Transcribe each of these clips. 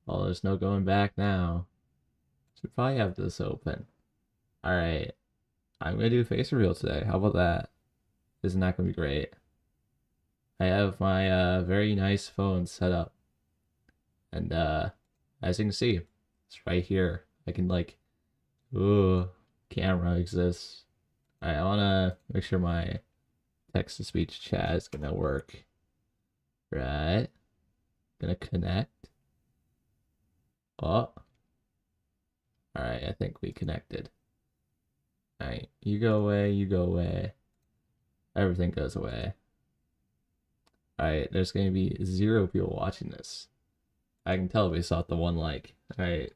Oh, there's no going back now. Should probably have this open. Alright, I'm gonna do face reveal today. How about that? Isn't that gonna be great? I have my very nice phone set up. And as you can see, it's right here. I can like, ooh, camera exists. Alright, I wanna make sure my text to speech chat is gonna work. Right. Gonna connect. Oh. Alright, I think we connected. Alright, you go away, you go away. Everything goes away. Alright, there's gonna be 0 people watching this. I can tell based off the 1 like. Alright.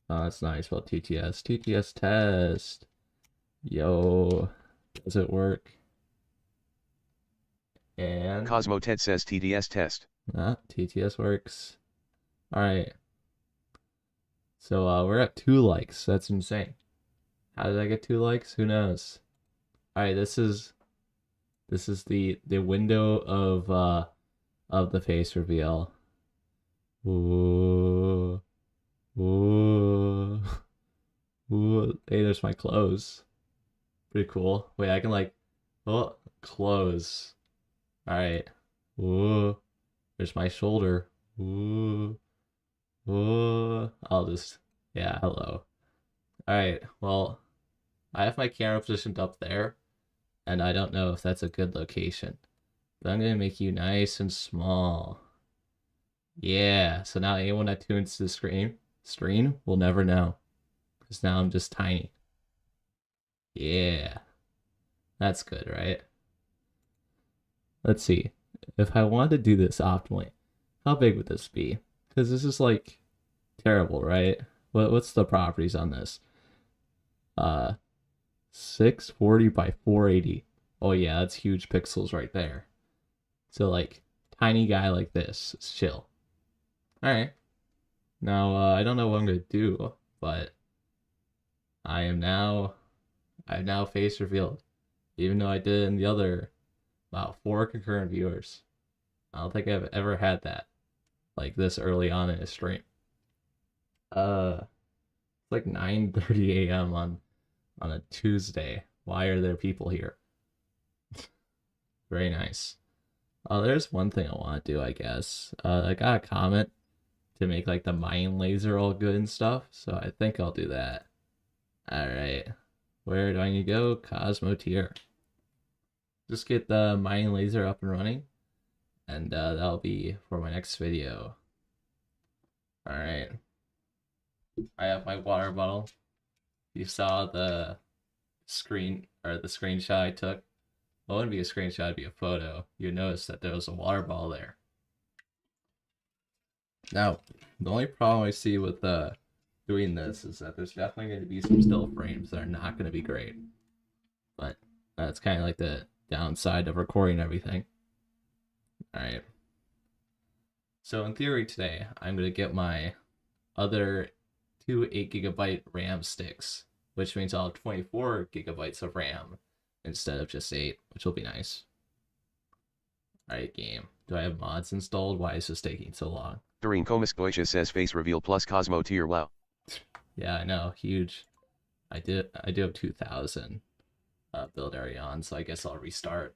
Oh, that's nice. Well, TTS. TTS test. Yo. Does it work? And CosmoTed says TDS test. TTS works. Alright. So we're at 2 likes. That's insane. How did I get 2 likes? Who knows? Alright, this is the window of the face reveal. Ooh. Ooh. Ooh. Hey, there's my clothes. Pretty cool. Wait, I can like, oh, close. Alright. Ooh. There's my shoulder. Ooh. Ooh. I'll just, yeah, hello. Alright, well, I have my camera positioned up there, and I don't know if that's a good location. But I'm gonna make you nice and small. Yeah, so now anyone that tunes to the screen will never know. Because now I'm just tiny. Yeah. That's good, right? Let's see. If I wanted to do this optimally, how big would this be? Because this is like terrible, right? What's the properties on this? Uh 640 by 480. Oh yeah, that's huge pixels right there. So like tiny guy like this is chill. Alright. Now I don't know what I'm gonna do, but I've now face revealed. Even though I did in the other about 4 concurrent viewers. I don't think I've ever had that like this early on in a stream. It's like 9:30 a.m. on a Tuesday. Why are there people here? Very nice. There's one thing I want to do, I guess. I got a comment to make like the mind laser all good and stuff, so I think I'll do that. Alright. Where do I need to go? CosmoTed. Just get the mind laser up and running, and that'll be for my next video. Alright. I have my water bottle. You saw the screen or the screenshot I took. Well, it wouldn't be a screenshot, it'd be a photo. You notice that there was a water bottle there. Now, the only problem I see with doing this is that there's definitely going to be some still frames that are not going to be great. But that's kind of like the downside of recording everything. Alright. So in theory today, I'm going to get my other 2 8GB RAM sticks, which means I'll have 24 gigabytes of RAM instead of just 8, which will be nice. Alright, game. Do I have mods installed? Why is this taking so long? Doreen Komiskoisha says face reveal plus Cosmo tier. Wow. Yeah, I know, huge. I do have 2000 build area on, so I guess I'll restart.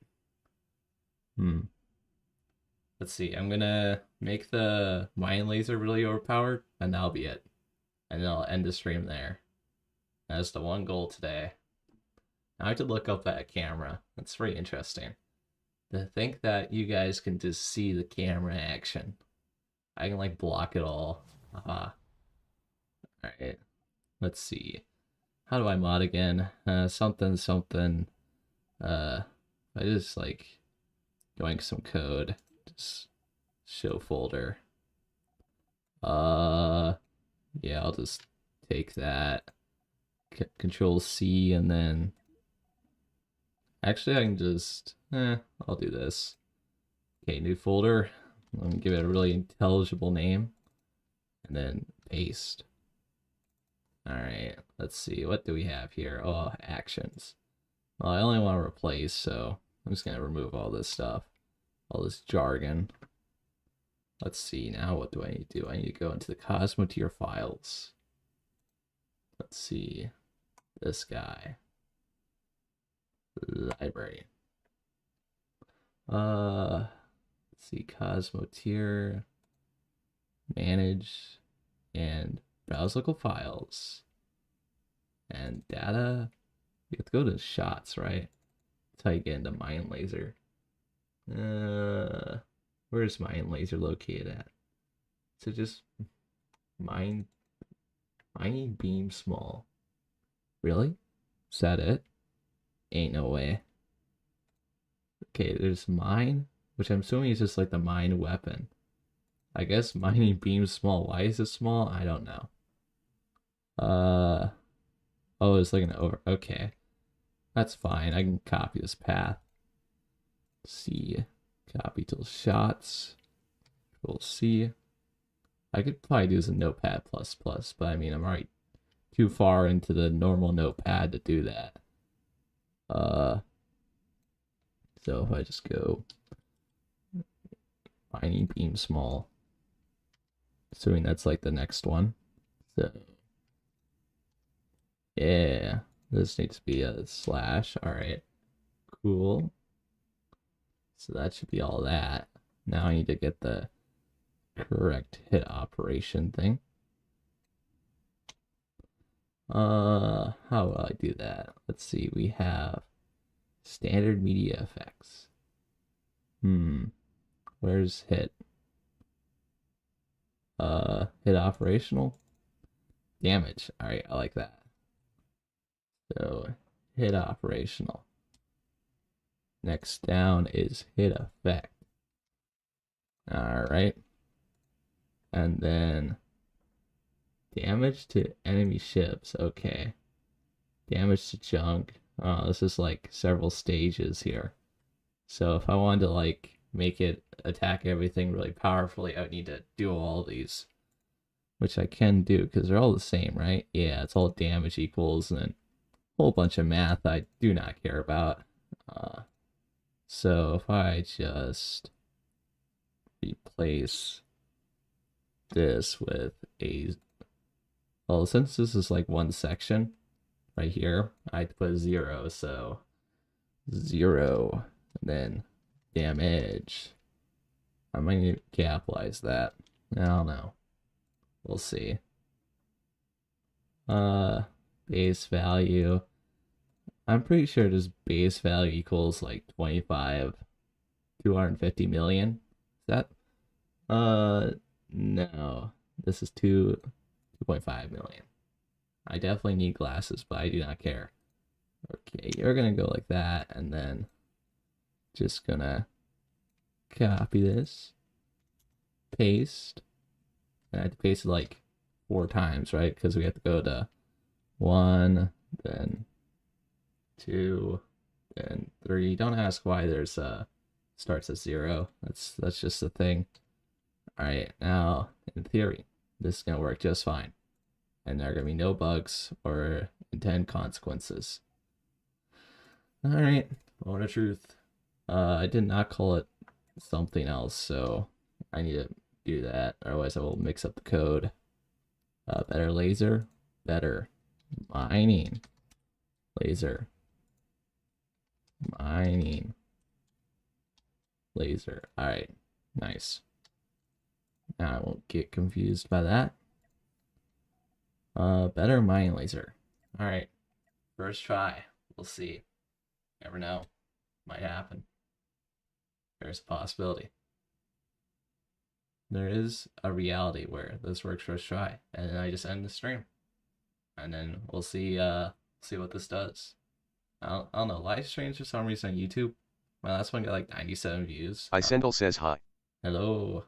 Let's see, I'm gonna make the mind laser really overpowered, and that'll be it. And then I'll end the stream there. That's the one goal today. Now I have to look up that camera. That's pretty interesting. To think that you guys can just see the camera action. I can like block it all. Aha. Alright. Let's see. How do I mod again? Something. I just like going some code. Just show folder. Yeah, I'll just take that. Control C and then actually I can just I'll do this. Okay, new folder. Let me give it a really intelligible name. And then paste. Alright, let's see. What do we have here? Oh, actions. Well, I only want to replace, so I'm just going to remove all this stuff. All this jargon. let's see. Now what do I need to do? I need to go into the CosmoTed files. Let's see. This guy. Library. Let's see. CosmoTed. Manage. And browse local files. And data. You have to go to shots, right? That's how you get into Mine Laser. Where's Mine Laser located at? So just mining beam small. Really? Is that it? Ain't no way. Okay, there's mine, which I'm assuming is just like the mine weapon. I guess mining beam small. Why is it small? I don't know. Oh, it's like an over. Okay, that's fine. I can copy this path. C, copy to shots. Control C. I could probably do this in Notepad++, but I mean, I'm already too far into the normal Notepad to do that. So if I just go mining beam small, assuming that's like the next one. So yeah, this needs to be a slash. All right, cool. So that should be all that. Now I need to get the correct hit operation thing. How will I do that? Let's see. We have standard media effects. Where's hit? Hit operational. Damage. All right, I like that. So hit operational. Next down is hit effect. All right. And then damage to enemy ships. Okay. Damage to junk. Oh, this is like several stages here. So if I wanted to like make it attack everything really powerfully, I would need to do all these, which I can do because they're all the same, right? Yeah, it's all damage equals and a whole bunch of math I do not care about. So if I just replace this with a, well, since this is like one section right here, I'd put 0, so 0, and then damage. I might need to capitalize that. I don't know. We'll see. Base value. I'm pretty sure this base value equals like 25, 250 million. Is that? No. This is 2.5 million. I definitely need glasses, but I do not care. Okay, you're gonna go like that, and then just gonna copy this, paste, and I have to paste it like 4 times, right? Because we have to go to 1, then 2, then 3. Don't ask why there's starts at 0. That's just a thing. All right, now in theory, this is gonna work just fine, and there are gonna be no bugs or intended consequences. All right, moment of truth. I did not call it something else, so I need to do that. Otherwise, I will mix up the code. Better laser, better mining, laser, mining, laser. All right, nice. Now I won't get confused by that. Better mining laser. All right, first try. We'll see. Never know. Might happen. There's a possibility. There is a reality where this works first try, and then I just end the stream, and then we'll see what this does. I don't know. Live streams for some reason on YouTube. My last one got like 97 views. Isendel says hi. Hello.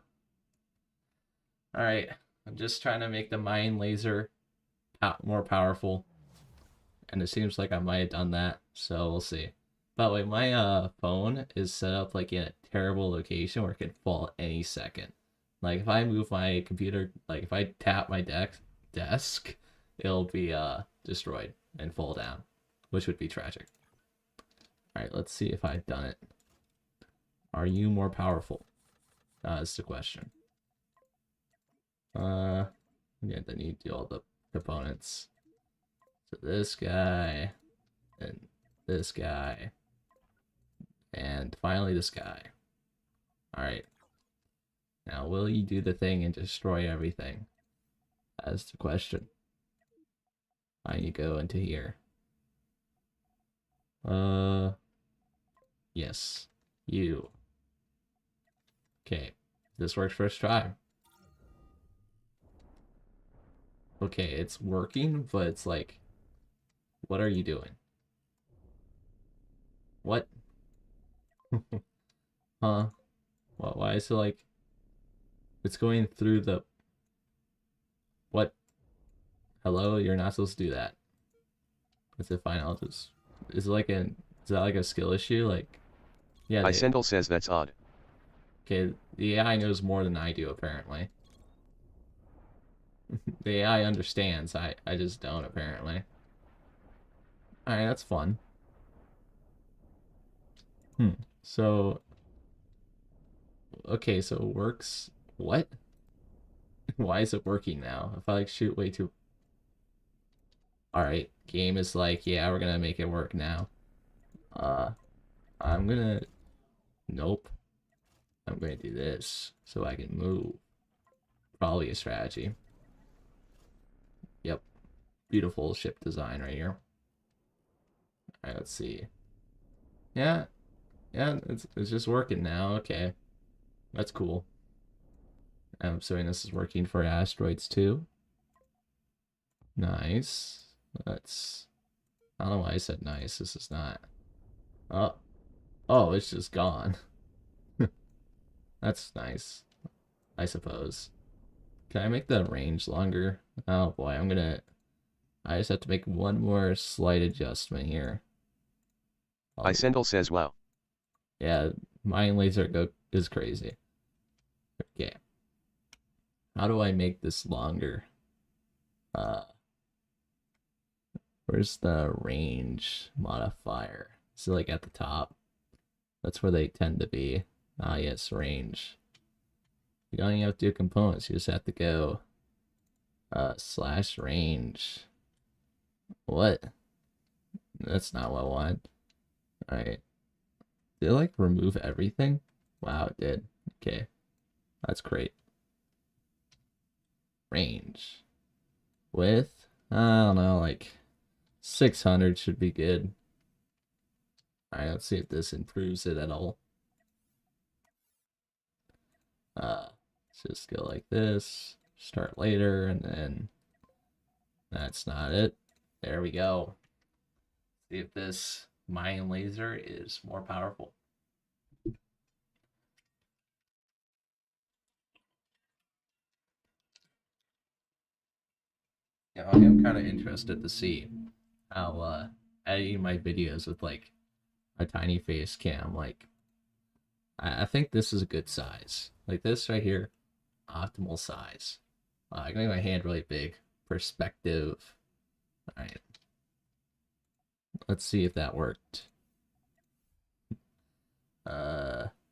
All right. I'm just trying to make the mine laser more powerful, and it seems like I might have done that. So we'll see. By the way, my phone is set up like in a terrible location where it could fall any second. Like if I move my computer, like if I tap my desk, it'll be destroyed and fall down, which would be tragic. All right, let's see if I've done it. Are you more powerful? That's the question. Yeah, then you do all the components. So this guy, and this guy, and finally this guy. Alright, now will you do the thing and destroy everything? That's the question. I need to go into here. Uh, yes, you. Okay, this works first try. Okay, it's working, but it's like, what are you doing? What? Huh? Why is it like, it's going through the, what? Hello, you're not supposed to do that. Is it fine? I'll just, is it like is that like a skill issue? Like, yeah, Isendel says that's odd. okay, the AI knows more than I do, apparently. The AI understands, I just don't, apparently. Alright, that's fun. So, okay, so it works. What? Why is it working now? If I like shoot way too. Alright, game is like, yeah, we're gonna make it work now. Uh, I'm gonna. Nope. I'm gonna do this so I can move. Probably a strategy. Yep. Beautiful ship design right here. Alright, let's see. Yeah, yeah, it's just working now. Okay. That's cool. I'm assuming this is working for asteroids too. Nice. That's. I don't know why I said nice. This is not. Oh, oh, it's just gone. That's nice, I suppose. Can I make the range longer? Oh boy, I'm gonna. I just have to make one more slight adjustment here. Isendel says wow. Yeah, mine laser go is crazy. Okay, how do I make this longer? Uh, where's the range modifier? Is it like at the top? That's where they tend to be. Ah, yes, range. You don't even have to do components. You just have to go slash range. What? That's not what I want. Alright. Did it like remove everything? Wow, it did. Okay. That's great. Range. Width? I don't know, like 600 should be good. Alright, let's see if this improves it at all. Let's just go like this. Start later, and then that's not it. There we go. See if this Mayan laser is more powerful. Yeah, I am kind of interested to see how editing my videos with like a tiny face cam, like I think this is a good size. Like this right here, optimal size. I can make my hand really big. Perspective. All right. Let's see if that worked.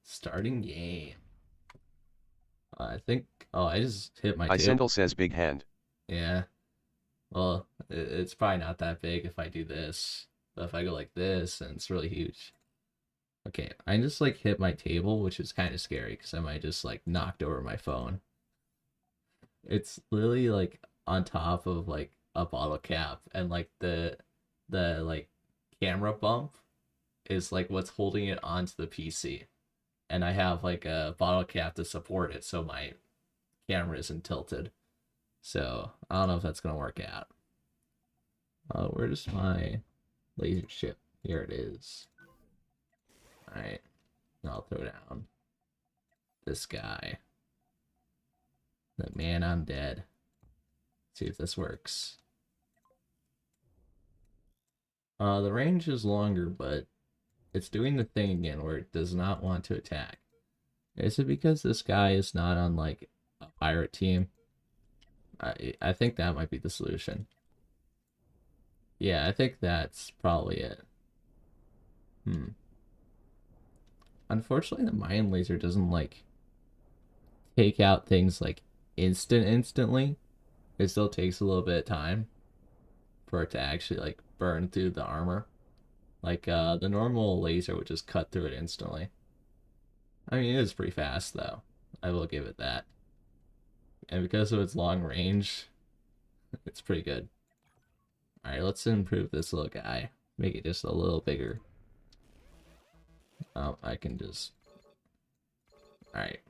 Starting game. I think. Oh, I just hit my table. Isendel says big hand. Yeah. Well, it's probably not that big if I do this. But if I go like this, then it's really huge. Okay, I just like hit my table, which is kind of scary because I might just like knocked over my phone. It's literally like on top of like a bottle cap, and like the like camera bump is like what's holding it onto the PC. And I have like a bottle cap to support it so my camera isn't tilted. So I don't know if that's gonna work out. Where's my laser ship? Here it is. Alright. I'll throw down this guy. The man, I'm dead. See if this works. The range is longer, but it's doing the thing again where it does not want to attack. Is it because this guy is not on like a pirate team? I think that might be the solution. Yeah, I think that's probably it. Unfortunately, the Mayan laser doesn't like take out things like instantly. It still takes a little bit of time for it to actually like burn through the armor. Like the normal laser would just cut through it instantly. I mean, it is pretty fast though. I will give it that. And because of its long range, it's pretty good. All right, let's improve this little guy. Make it just a little bigger. I can just. All right.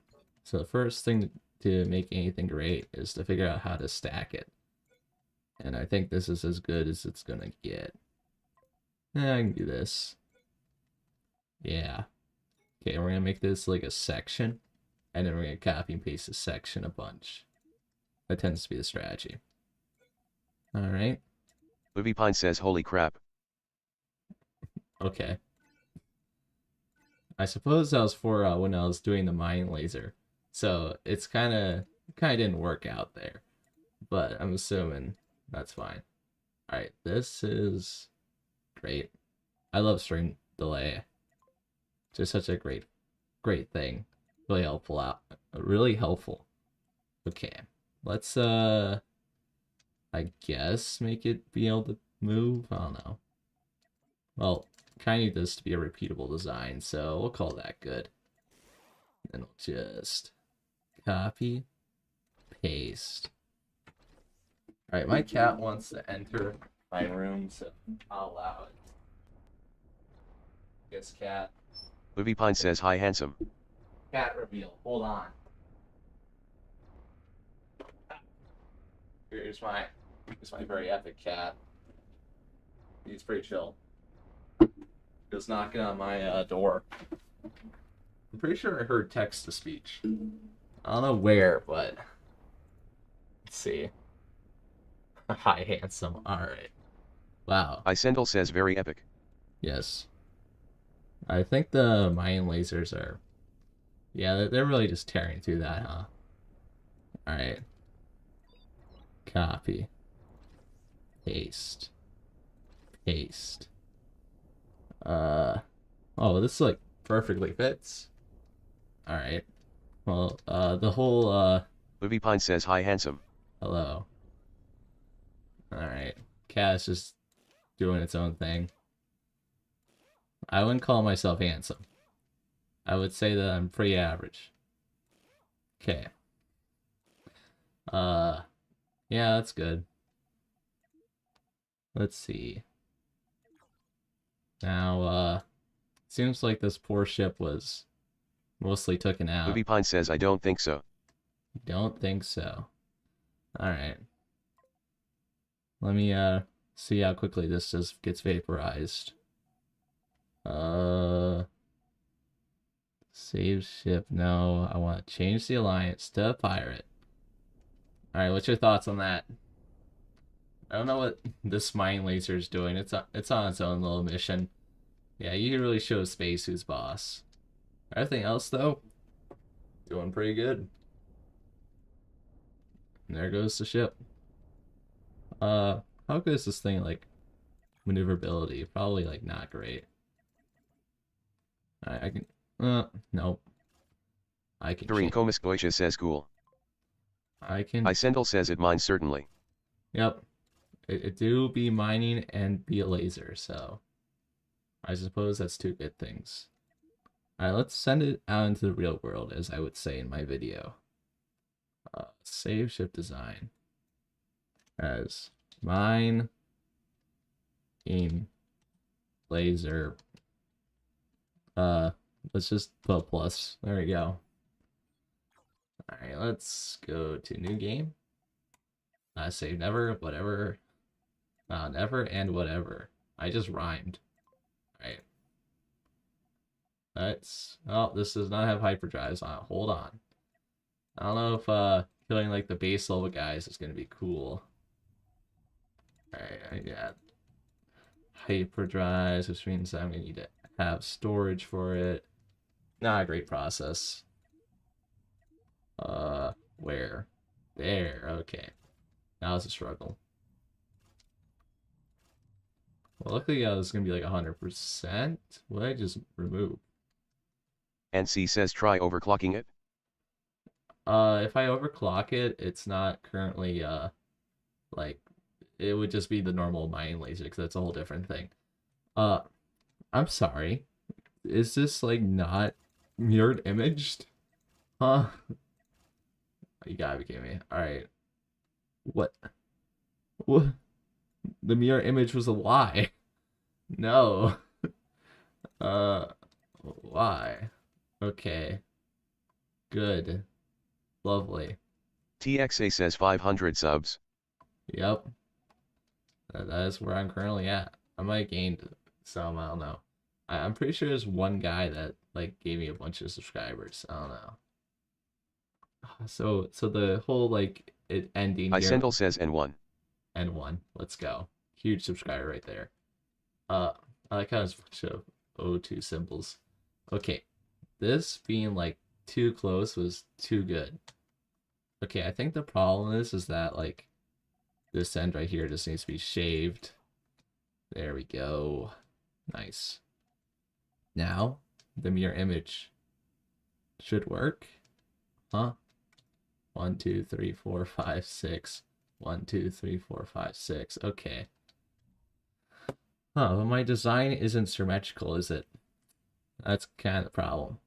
So the first thing to make anything great is to figure out how to stack it. And I think this is as good as it's gonna get. I can do this. Yeah. Okay, we're gonna make this like a section, and then we're gonna copy and paste the section a bunch. That tends to be the strategy. All right. Livy Pine says holy crap. Okay. I suppose that was for when I was doing the mine laser. So it's kind of didn't work out there. But I'm assuming that's fine. All right, this is great. I love stream delay. It's just such a great thing. Really helpful out. Really helpful. Okay. Let's I guess make it be able to move. I don't know. Well, kind of need this to be a repeatable design, so we'll call that good. And we'll just copy, paste. All right, my cat wants to enter my room, so I'll allow it. Yes, cat. Livy Pine says hi handsome. Cat reveal. Hold on. Here's my very epic cat. He's pretty chill. Just knocking on my door. I'm pretty sure I heard text to speech. I don't know where, but let's see. Hi, handsome. All right. Wow. Isendel says very epic. Yes. I think the Mayan lasers are. Yeah, they're really just tearing through that, huh? All right. Copy. Paste. Paste. Oh, this like perfectly fits. All right. Well, the whole Livy Pine says hi handsome. hello. All right. Cat's just doing its own thing. I wouldn't call myself handsome. I would say that I'm pretty average. Okay. Yeah, that's good. Let's see. Now, seems like this poor ship was mostly taken out. Livy Pine says I don't think so. Don't think so. Alright. Let me, see how quickly this just gets vaporized. Save ship. No, I want to change the alliance to pirate. Alright, what's your thoughts on that? I don't know what this mine laser is doing. It's on its own little mission. Yeah, you really show Space who's boss. Everything else, though, doing pretty good. And there goes the ship. How good is this thing, like, maneuverability? Probably, like, not great. I can, nope. I can Doreen change. Komiskoisha says cool. I can, Isendel says it mine certainly. yep. It do be mining and be a laser, so I suppose that's two good things. Alright, let's send it out into the real world, as I would say in my video. Save ship design as mine in laser. Let's just put a plus. There we go. Alright, let's go to new game. Save never, whatever. Never and whatever. I just rhymed. Alright. Oh, this does not have hyperdrives on it. Hold on. I don't know if killing like the base level guys is gonna be cool. Alright, I got hyperdrives, which means I'm gonna need to have storage for it. Not a great process. Where? There, okay. Now it's a struggle. Well, luckily it's gonna be like 100%. What did I just remove? NC says try overclocking it. If I overclock it, it's not currently like it would just be the normal mining laser because that's a whole different thing. Uh, I'm sorry. Is this like not mirrored imaged? Huh? You gotta be kidding me. All right. What? What? The mirror image was a lie. No. Uh, why? Okay. Good. Lovely. TXA says 500 subs. Yep. That is where I'm currently at. I might have gained some. I don't know. I'm pretty sure there's one guy that like gave me a bunch of subscribers. I don't know. So the whole like it ending here Isendel says N1. and one. Let's go. Huge subscriber right there. Uh, I like how there's a bunch of O2 symbols. Okay, this being like too close was too good. Okay, I think the problem is that like this end right here just needs to be shaved. There we go. Nice. Now the mirror image should work. Huh? 1, 2, 3, 4, 5, 6. 1, 2, 3, 4, 5, 6. Okay. Huh, but my design isn't symmetrical, is it? That's kind of the problem.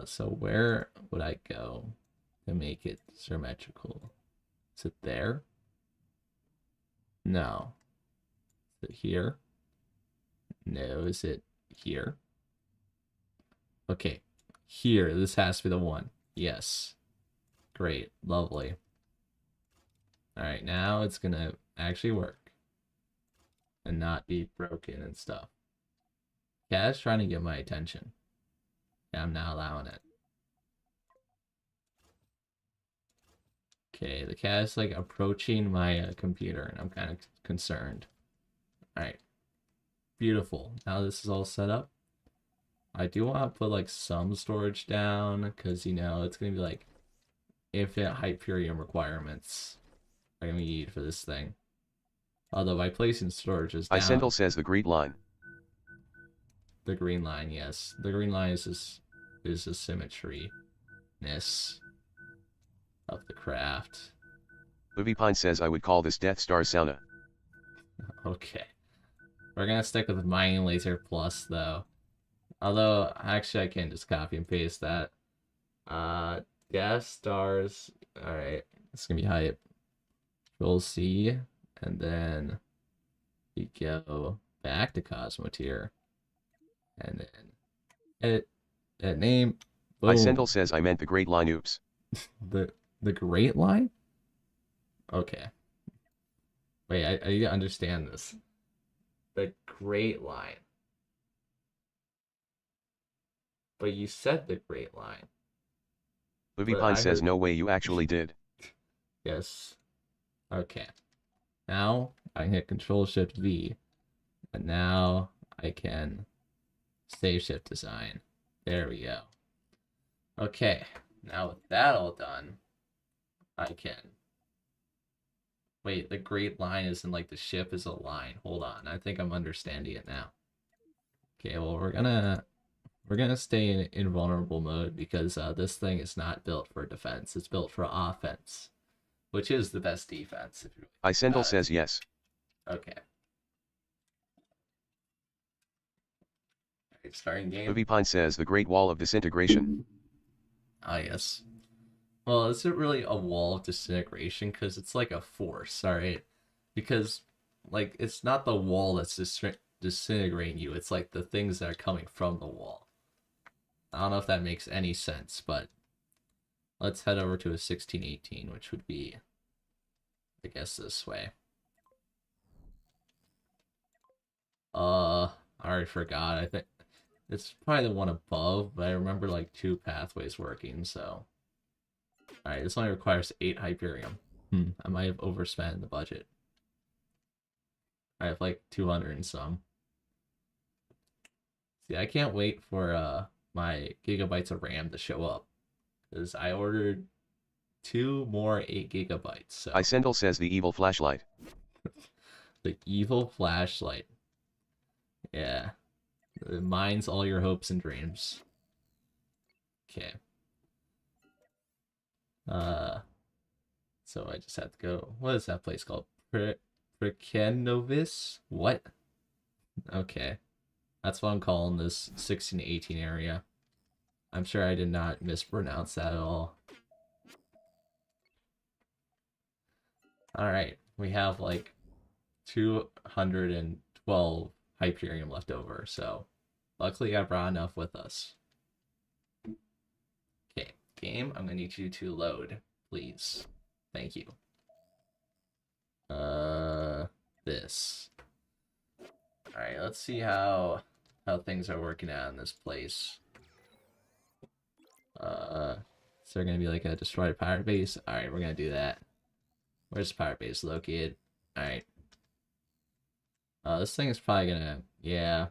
So where would I go to make it symmetrical? Is it there? No. Is it here? No. Is it here? Okay. Here. This has to be the one. Yes. Great. Lovely. Alright, now it's gonna actually work. And not be broken and stuff. Cat's trying to get my attention. Yeah, I'm not allowing it. Okay, the cat is like approaching my computer, and I'm kind of concerned. All right, beautiful. Now this is all set up. I do want to put like some storage down because you know it's gonna be like infinite Hyperion requirements I'm gonna need for this thing. Although by placing storages Isendel down, says the Great Line. the green line, yes, the green line is the symmetry-ness of the craft. Uvipine says I would call this Death Star Sauna. Okay. We're gonna stick with mining laser plus though. Although actually I can just copy and paste that. Death stars. Alright. It's gonna be hype. Control C and then we go back to CosmoTed and then edit name. Boom. Isendel says I meant the Great Line. Oops. The great line? Okay. Wait, I need to understand this. The great line. But you said the great line. But Uvipine I says heard no way you actually did. yes. Okay. Now I can hit Control Shift V. And now I can save shift design. There we go. Okay. Now with that all done, I can wait, the great line isn't like the ship is a line. Hold on. I think I'm understanding it now. Okay, well we're gonna stay in invulnerable mode because this thing is not built for defense. It's built for offense, which is the best defense if you really think Isendel about it. says yes. Okay. Alright, starting game. Uvipine says the Great Wall of Disintegration. Ah, yes. Well, is it really a wall of disintegration? Because it's like a force, alright? Because, like, it's not the wall that's disintegrating you. It's like the things that are coming from the wall. I don't know if that makes any sense, but let's head over to a 1618, which would be, I guess, this way. I already forgot. I think it's probably the one above, but I remember like 2 pathways working, so. Alright, this only requires 8 Hyperium. I might have overspent the budget. I have like 200 and some. See, I can't wait for my gigabytes of RAM to show up. Because I ordered 2 more 8 gigabytes, so. Isendel says the evil flashlight. The evil flashlight. Yeah. It mines all your hopes and dreams. Okay. Uh, so I just have to go. What is that place called? Prikenovis? What? Okay, that's what I'm calling this 16 to 18 area. I'm sure I did not mispronounce that at all. All right, we have like 212 Hyperion left over, so luckily I brought enough with us. Okay, game, I'm gonna need you to load, please. Thank you. This. All right, let's see how things are working out in this place. Is there gonna be like a destroyed pirate base? All right, we're gonna do that. Where's the pirate base located? All right. This thing is probably gonna, yeah,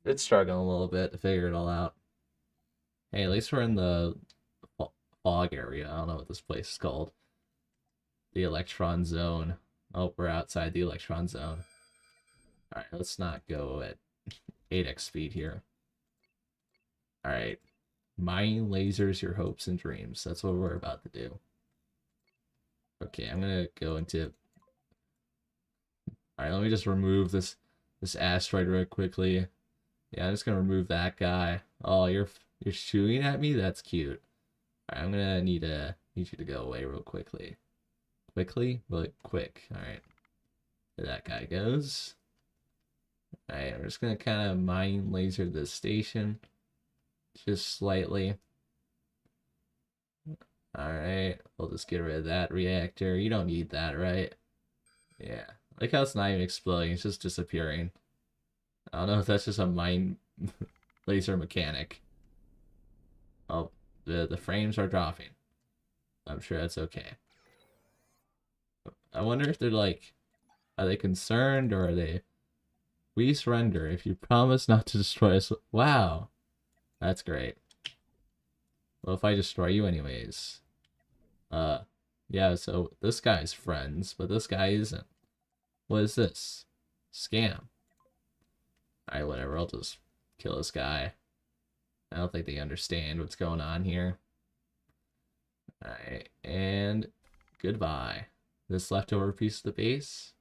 it's struggling a little bit to figure it all out. Hey, at least we're in the fog area. I don't know what this place is called. The Electron Zone. Oh, we're outside the Electron Zone. All right, let's not go at 8x speed here. All right, mining lasers your hopes and dreams. That's what we're about to do. Okay, I'm gonna go into. All right, let me just remove this asteroid real quickly. Yeah, I'm just gonna remove that guy. Oh, you're shooting at me? That's cute. All right, I'm gonna need you to go away real quickly. Quickly, but quick. All right, there that guy goes. All right, we're just gonna kind of mine laser the station, just slightly. All right, we'll just get rid of that reactor. You don't need that, right? Yeah, like how it's not even exploding; it's just disappearing. I don't know if that's just a mine laser mechanic. Oh, the frames are dropping. I'm sure that's okay. I wonder if they're like, are they concerned or are they? We surrender if you promise not to destroy us. Wow, that's great. Well, if I destroy you anyways. Uh, yeah, so this guy's friends, but this guy isn't. What is this? Scam. Alright, whatever, I'll just kill this guy. I don't think they understand what's going on here. Alright, and goodbye. This leftover piece of the base,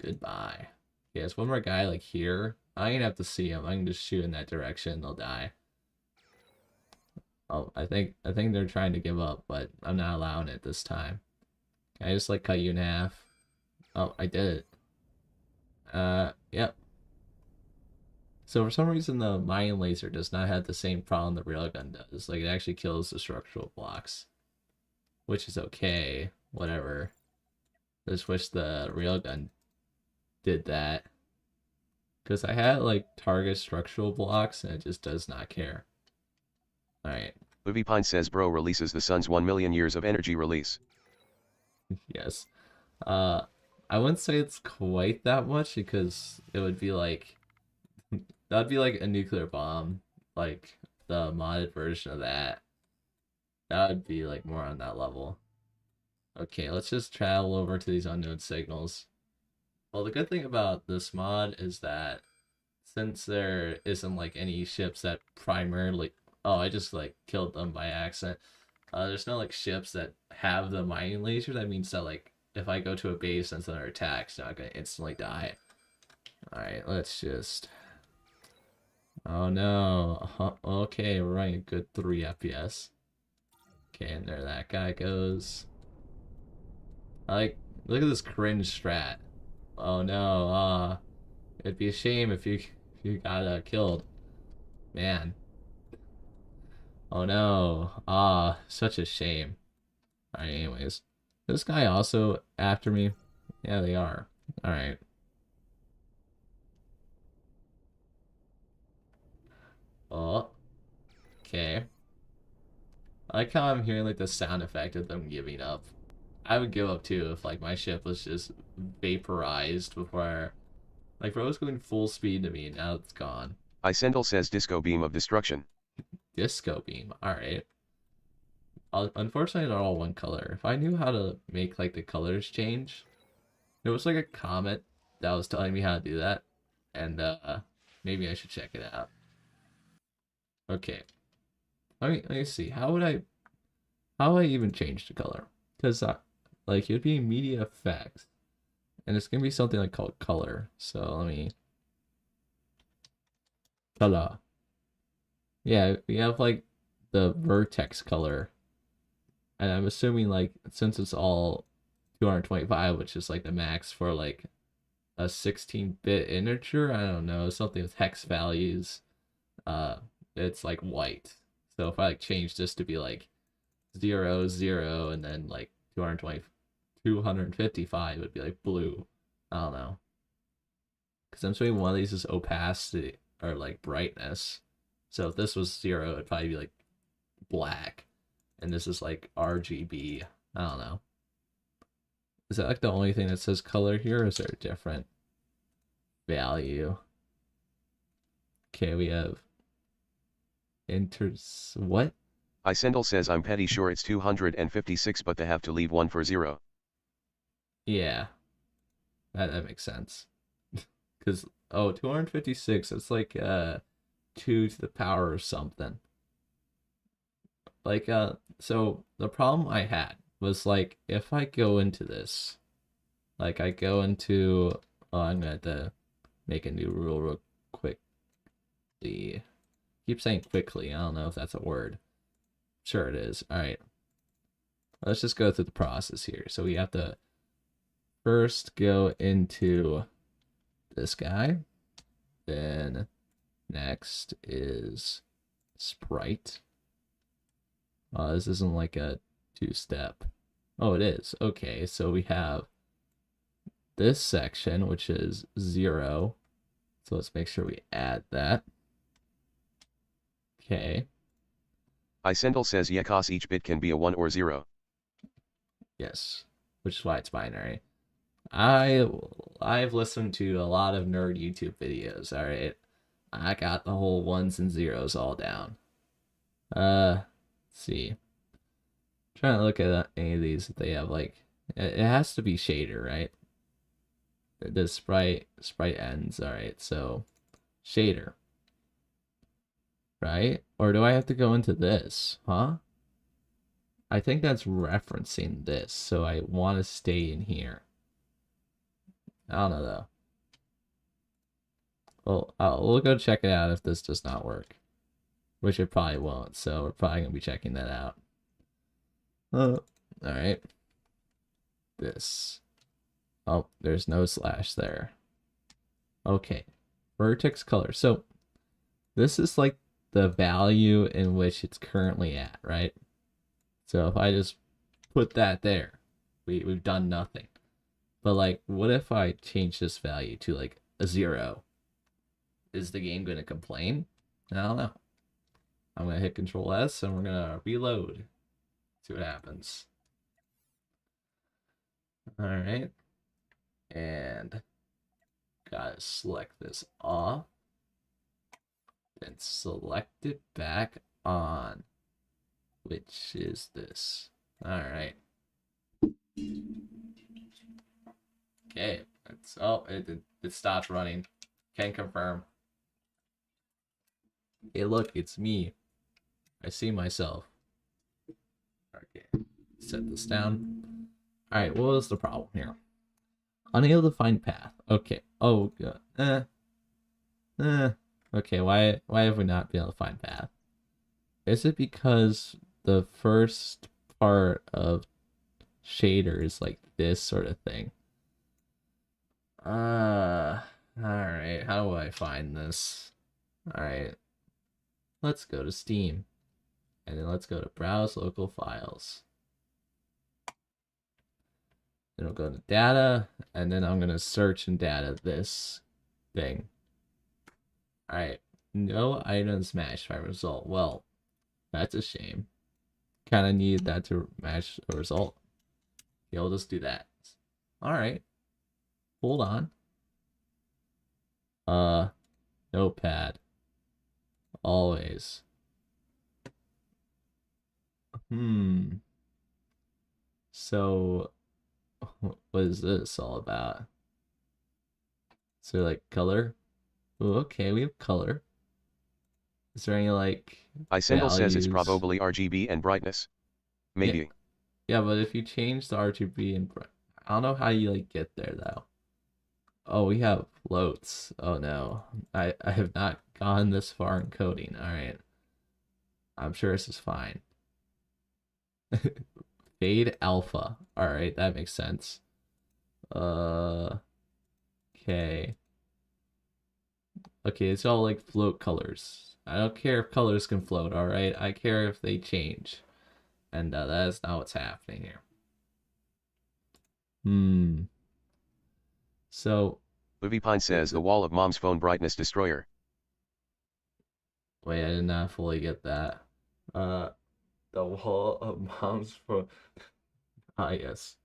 goodbye. Yeah, there's one more guy like here. I ain't have to see him. I can just shoot in that direction, they'll die. Oh, I think they're trying to give up, but I'm not allowing it this time. Can I just like cut you in half? Oh, I did it. Yep. So for some reason the mining laser does not have the same problem the railgun does. Like it actually kills the structural blocks, which is okay. Whatever. I just wish the railgun did that. Because I had like target structural blocks and it just does not care. Alright. Pine says bro releases the sun's 1 million years of energy release. Yes. Uh I wouldn't say it's quite that much because it would be like that'd be like a nuclear bomb, like the modded version of that. That would be like more on that level. Okay, let's just travel over to these unknown signals. Well, the good thing about this mod is that since there isn't like any ships that primarily, oh, I just like killed them by accident. There's no like ships that have the mining laser. That means that like if I go to a base and they're attacked, it's not gonna instantly die. All right, let's just. Oh no. Okay, we're running a good 3 FPS. Okay, and there that guy goes. Like, look at this cringe strat. Oh no, it'd be a shame if you got killed. Man. Oh no. Such a shame. Alright, anyways. This guy also after me? Yeah, they are. Alright. Oh, okay. I like how I'm hearing like the sound effect of them giving up. I would give up too if like my ship was just vaporized before like bro was going full speed to me and now it's gone. Isendel says disco beam of destruction. Disco beam. Alright. Unfortunately they're all one color. If I knew how to make like the colors change, there was like a comment that was telling me how to do that. And maybe I should check it out. Okay. Let me see. How would I How do I even change the color? Because like it'd be media effects, and it's gonna be something like called color. So let me color. Yeah, we have like the vertex color, and I'm assuming like since it's all 225, which is like the max for like a 16-bit integer. I don't know, something with hex values. Uh, it's like white. So if I like change this to be like 0, 0, and then like 220, 255 would be like blue. I don't know. Because I'm assuming one of these is opacity or like brightness. So if this was 0, it'd probably be like black. And this is like RGB. I don't know. Is that like the only thing that says color here, or is there a different value? Okay, we have inters. What? Isendel says I'm pretty sure it's 256 but they have to leave 1 for 0. Yeah, that makes sense. Because, oh, 256, it's like 2 to the power of something. Like, so the problem I had was like, if I go into this, like I go into, oh, I'm gonna have to make a new rule real quickly. Keep saying quickly. I don't know if that's a word. Sure it is. All right. Let's just go through the process here. So we have to first go into this guy. Then next is sprite. This isn't like a two-step. Oh, it is. Okay, so we have this section, which is 0. So let's make sure we add that. Okay. Isendel says yeah, cause each bit can be a 1 or 0. Yes. Which is why it's binary. I I've listened to a lot of nerd YouTube videos. All right, I got the whole ones and zeros all down. Let's see. Trying to look at any of these that they have like it has to be shader, right? The sprite ends. All right, so shader, right? Or do I have to go into this? Huh? I think that's referencing this, so I want to stay in here. I don't know though. Well, we'll go check it out if this does not work, which it probably won't. So we're probably gonna be checking that out. All right. This. Oh, there's no slash there. Okay. Vertex color. So this is like the value in which it's currently at, right? So if I just put that there, we've done nothing. But like, what if I change this value to like a 0? Is the game gonna complain? I don't know. I'm gonna hit Control S and we're gonna reload. See what happens. All right. And gotta select this off. Then select it back on. Which is this. All right. Okay. It's it stopped running. Can confirm. Hey, look, it's me. I see myself. Okay. Set this down. All right. What was the problem here? Unable to find path. Okay. Oh, God. Okay. Why have we not been able to find path? Is it because the first part of shader is like this sort of thing? All right. How do I find this? All right. Let's go to Steam. And then let's go to browse local files. Then we'll go to data, and then I'm gonna search in data this thing. All right. No items matched by result. Well, that's a shame. Kind of need that to match a result. Okay, we'll just do that. All right. Hold on. Notepad. Always. So, what is this all about? So, like, color? Ooh, okay, we have color. Is there any, like, Isendel says it's values? probably RGB and brightness. Yeah, maybe. yeah, but if you change the RGB and I don't know how you like get there though. Oh, we have floats. Oh no. I have not gone this far in coding. All right. I'm sure this is fine. Fade alpha. All right, that makes sense. Uh, okay. Okay, it's all like float colors. I don't care if colors can float, all right? I care if they change. And that is not what's happening here. Hmm. So, Uvipine says the wall of mom's phone brightness destroyer. wait, I did not fully get that. Uh, the wall of mom's phone. Ah, yes.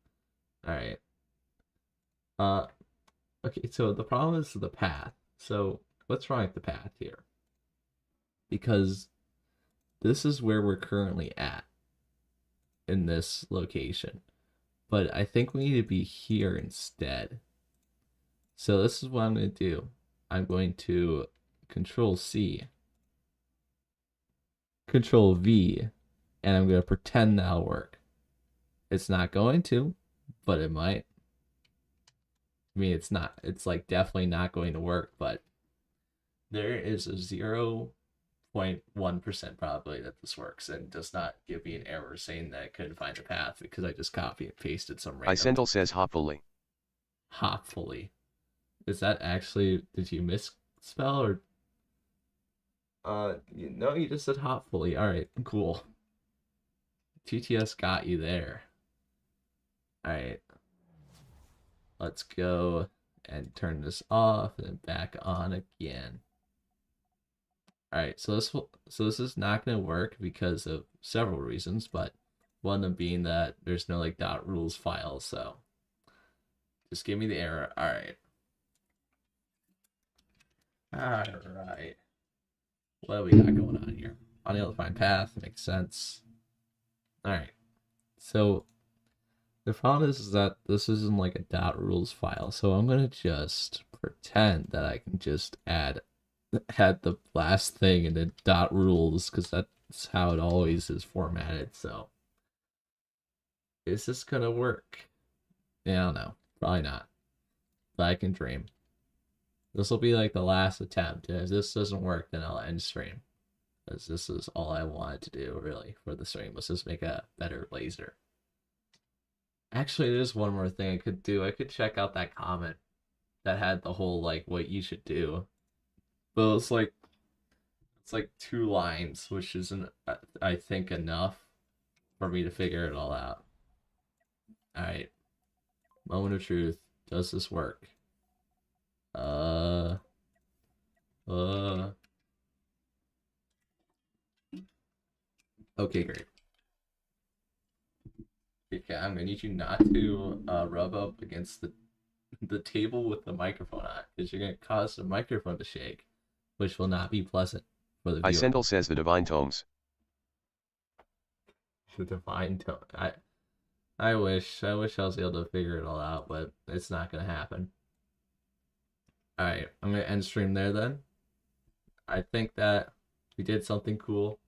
All right. Uh, okay, so the problem is the path. So, what's wrong with the path here? Because this is where we're currently at in this location. But I think we need to be here instead. So this is what I'm going to do. I'm going to Control C, Control V, and I'm going to pretend that'll work. It's not going to, but it might. I mean, it's not. It's like definitely not going to work, but there is a 0.1% probability that this works and does not give me an error saying that I couldn't find the path because I just copy and pasted some random Isendel says hopefully. hopfully. Is that actually, did you misspell or no, you just said hopfully. All right, cool. TTS got you there. All right, let's go and turn this off and back on again. All right, so this is not going to work because of several reasons, but one of them being that there's no like .rules file, so just give me the error. All right. All right. What do we got going on here? Unable to find path makes sense. All right. So the problem is that this isn't like a .rules file, so I'm gonna just pretend that I can just add the last thing and then .rules because that's how it always is formatted. So is this gonna work? Yeah, I don't know. Probably not. But I can dream. This will be like the last attempt. And if this doesn't work, then I'll end stream. Because this is all I wanted to do really for the stream. Let's just make a better laser. Actually, there's one more thing I could do. I could check out that comment that had the whole like what you should do. But it's like 2 lines, which isn't I think enough for me to figure it all out. All right, moment of truth. Does this work? Uh, uh. Okay, great. Okay, I'm gonna need you not to rub up against the table with the microphone on, because you're gonna cause the microphone to shake, which will not be pleasant for the viewer. Isendel says the divine tomes. The divine tone. I wish I was able to figure it all out, but it's not gonna happen. All right, I'm gonna end stream there then. I think that we did something cool,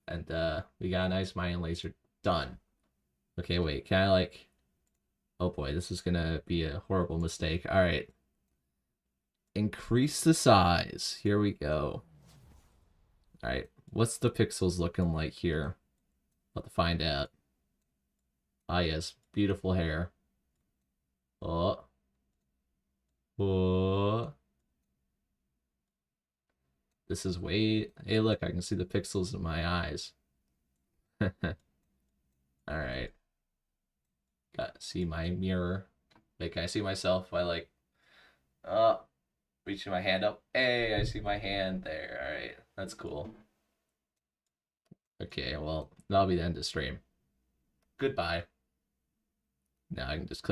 and we got a nice mining laser done. Okay, wait, can I like? Oh boy, this is gonna be a horrible mistake. All right, increase the size. Here we go. All right, what's the pixels looking like here? About to find out. Ah, yes, beautiful hair. Oh, oh. This is way. Hey, look, I can see the pixels in my eyes. All right, got to see my mirror. Like, can I see myself by like, uh, reaching my hand up? Hey, I see my hand there. All right, that's cool. Okay, well, that'll be the end of stream. Goodbye. Now I can just click.